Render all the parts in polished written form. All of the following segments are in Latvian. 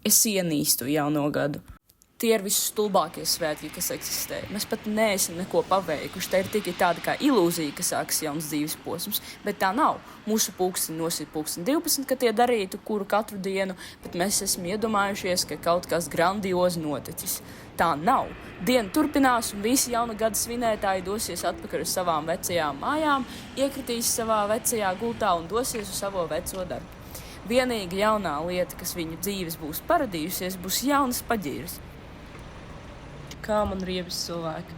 Es ienīstu jauno gadu. Tie ir visstulbākie svētki, kas eksistē. Mēs pat neesam neko paveikuši. Tā ir tikai tāda kā ilūzija, ka sākas jauns dzīves posms, bet tā nav. Mūsu pulksteņi nosit 12, ka tie darītu kuru katru dienu, bet mēs esam iedomājušies, ka kaut kas grandiozi noticis. Tā nav. Diena turpinās un visi jauna gada svinētāji dosies atpakaļ uz savām vecajām mājām, iekritīs savā vecajā gultā un dosies uz savu veco darbu. Vienīga jaunā lieta, kas viņu dzīves būs paradījusies, būs jaunas paģīras. Kā man riebas cilvēki.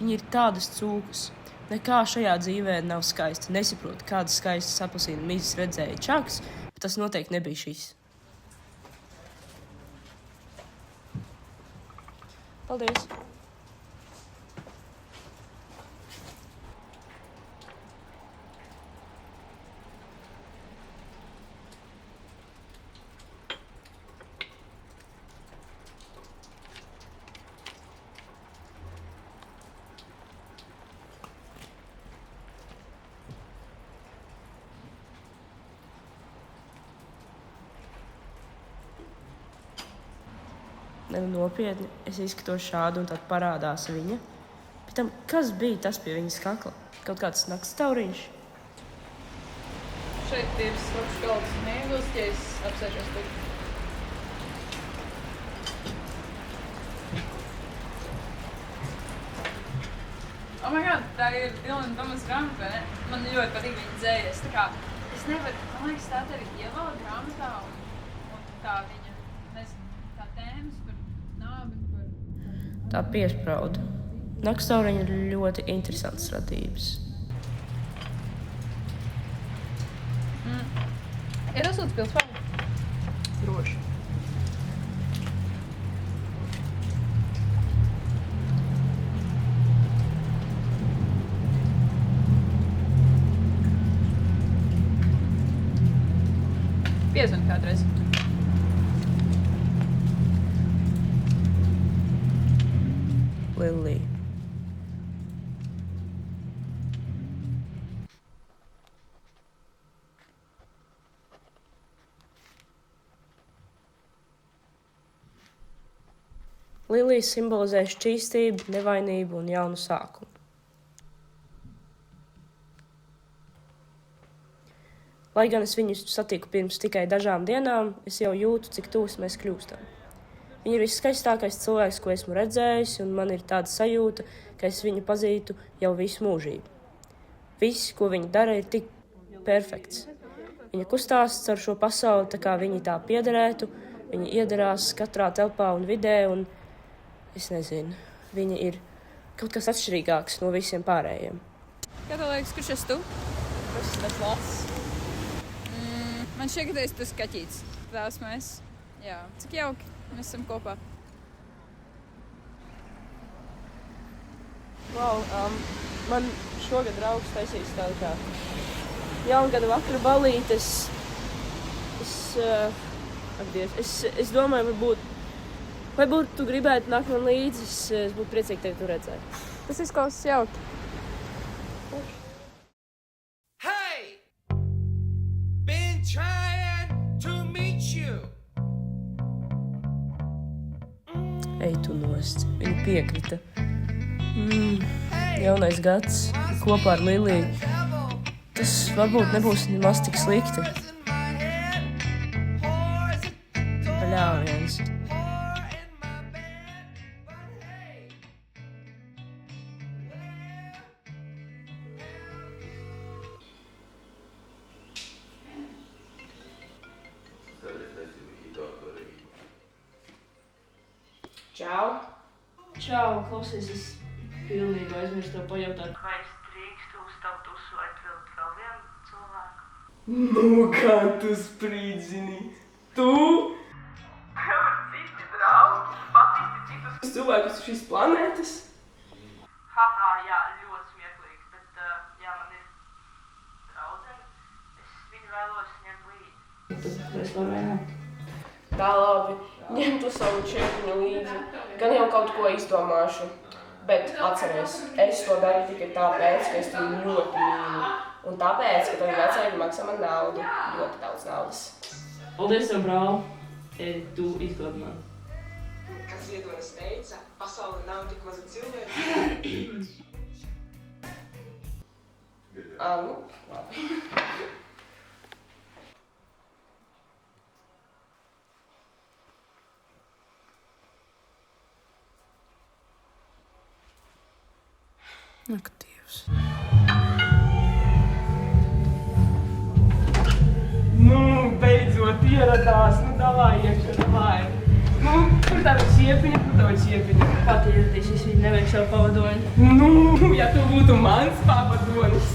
Viņi ir tādas cūkas. Nekā šajā dzīvē nav skaisti. Nesaprotu, kādas skaistas apelsīnu mizas redzēja Čaks, bet tas noteikti nebija šis. Paldies! Nopietni, es izskatos šādu un tad parādās viņa. Pēc tam, kas bija tas pie viņas kakla? Kaut kāds nakts tauriņš? Šeit ir svakš galds un iegulst, ja es apsēšos tur. Oh my god, tā ir Dilana Tomas grāmata, vai ne? Man ļoti patīk viņa dzējas. Tā kā, es nevaru, man liekas, tā tev ir ievala grāmatā un tā viņa, nezinu, tā tēmas par nāvi un par... Tā piesprauda. Nakts tauriņi ir ļoti interesants radības. Ir uzsūts pilsvārdu? Droši. Piezvan kādreiz. Lilija. Lilija simbolizē šķīstību, nevainību un jaunu sākumu. Lai gan es viņu satiku pirms tikai dažām dienām, es jau jūtu, cik tūs mēs kļūstam. Viņa ir viskaistākais cilvēks, ko esmu redzējis, un man ir tāda sajūta, ka es viņu pazītu jau visu mūžību. Viss, ko viņa dara, ir tik perfekts. Viņa kustās caur šo pasauli, tā kā viņa tā piederētu, viņa iedarās katrā telpā un vidē, un es nezinu, viņa ir kaut kas atšķirīgāks no visiem pārējiem. Kā tev liekas, kurš esi tu? Tas ir tas labs. Man šķiet, ka tu esi kaķītis. Tās mēs. Jā. Cik jauki. Mēs esam kopā. Wow, man šogad draugs taisīs tādu kā jaungada vakara balītes. Es domāju, varbūt tu gribētu nākt man līdzi, es būtu priecīgi tevi tur redzēt. Tas izklausās jauki. Hey! Been trying to meet you. Ej tu nost, viņa piekrita. Jaunais gads kopā ar Liliju. Tas varbūt nebūs nemaz tik slikti. Paļāviens. Čau! Čau, klausies, es pilnīgi aizmirstu tev pajautāt. Vai es drīkstu uz tavu tusu atvilkt vēl vienu cilvēku? Nu, kā tu sprīdzini? Tu? Tev ir citi draugi, patīsti citus. Cilvēkus uz šīs planētas? Haha, jā, ļoti smieklīgi, bet jā, man ir draudzene. Es viņu vēlos ņemt līdzi. Tad mēs varam. Tā labi, ņem tu savu čepiņu līdzi. Gan jau kaut ko izdomāšu. Bet atceries, es to daru tikai tāpēc, ka es tevi ļoti mīlu. Un tāpēc, ka tavi vecāki maksā man naudu. Ļoti daudz naudas. Paldies tev, brāl. Tu izglābi man. Kā Ziedonis teica, pasaule nav tik maza cilvēku. Nu, labi. Ak, Dievs. Beidzot ieradās, davai iekšā, davai. Kur tā čiepiņa, Kā tu ieradīsies, viņi nevajag savu pavadoņu? Ja tu būtu mans pavadonis.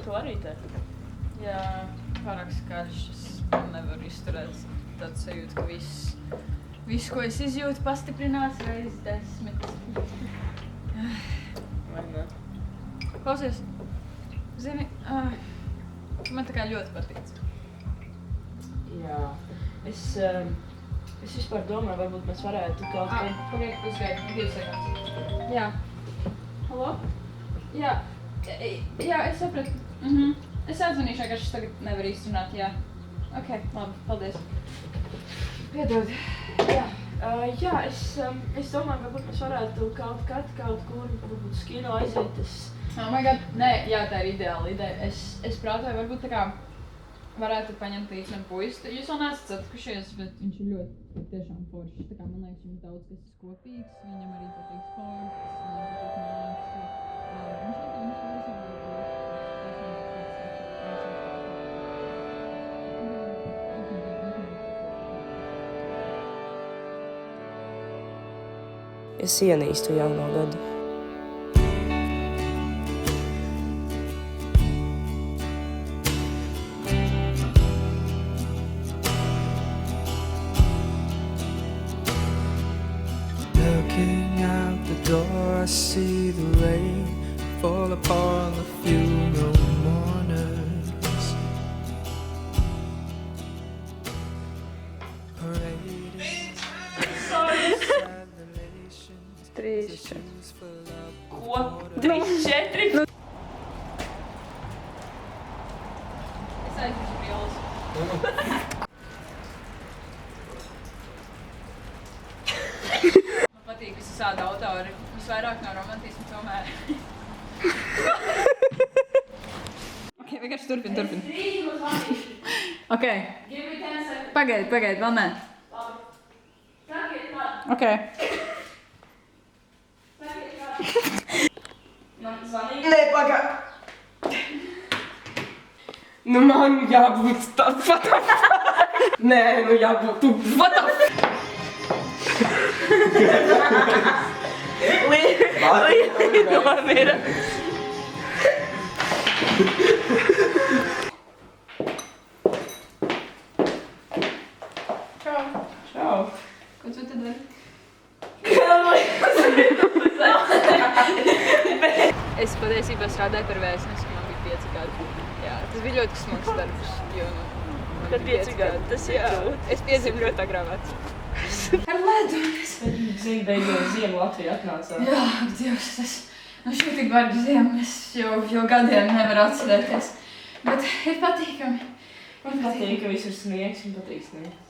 Tu arī te? Jā, pārāk skaļš. Es nevaru izturēt tādu sajūtu, ka viss, ko es izjūtu, pastiprinās reiz 10. Vai ne? Klausies, zini, man tā kā ļoti patīc. Jā. Es vispār domāju, varbūt mēs varētu kaut kā... Pagaid, 2 sekundes. Jā. Halo? Jā, es sapratu. Es atzvanīšu, ka šis tagad nevar izrunāt, jā. Ok, labi, paldies. Piedod. Jā, es domāju, varbūt mēs varētu kaut kur, varbūt uz kino aiziet. Oh my god, nē, jā, tā ir ideāla ideja. Es prātoju, varbūt tā kā varētu paņemt līdzi puisi. Jūs vēl neesat satikušies, bet viņš ir ļoti tiešām foršs. Tā kā man liekas, viņam daudz kas kopīgs, viņam arī patīk sports, viņam patīk māksla. Es ienīstu jauno gadu. Looking out the door, I see the rain fall upon the funeral mourners. Parading celebrations, 3, shoes full of Ko? 3, 4? Es aizmirsu brīlis. Man patīk visādi autori. Visvairāk no romantismu tomēr. Ok, vienkārši turpin. Ok. Pagaid, vēl nē. Ok. Nē, pagā! Man jābūt tā, what the fuck? Nē, jābūt tu, what the fuck? Nomira. Čau. Ko tu tad dari? Es patiesībā strādāju par vēstnesi, un man bija 5 gadi. Jā, tas bija ļoti smags darbs, jo man Kad 5 gadi, tas ir grūti. Es piedzimu ļoti agrā vecumā. Ar ledu. Zini, beidzot ziema Latvijā atnāca. Jā, Dievs, tas šī tik barga ziema, es jau gadiem nevaru atcerēties. Bet ir patīkami. Man patīk, ka visur sniegs un patīk sniegs.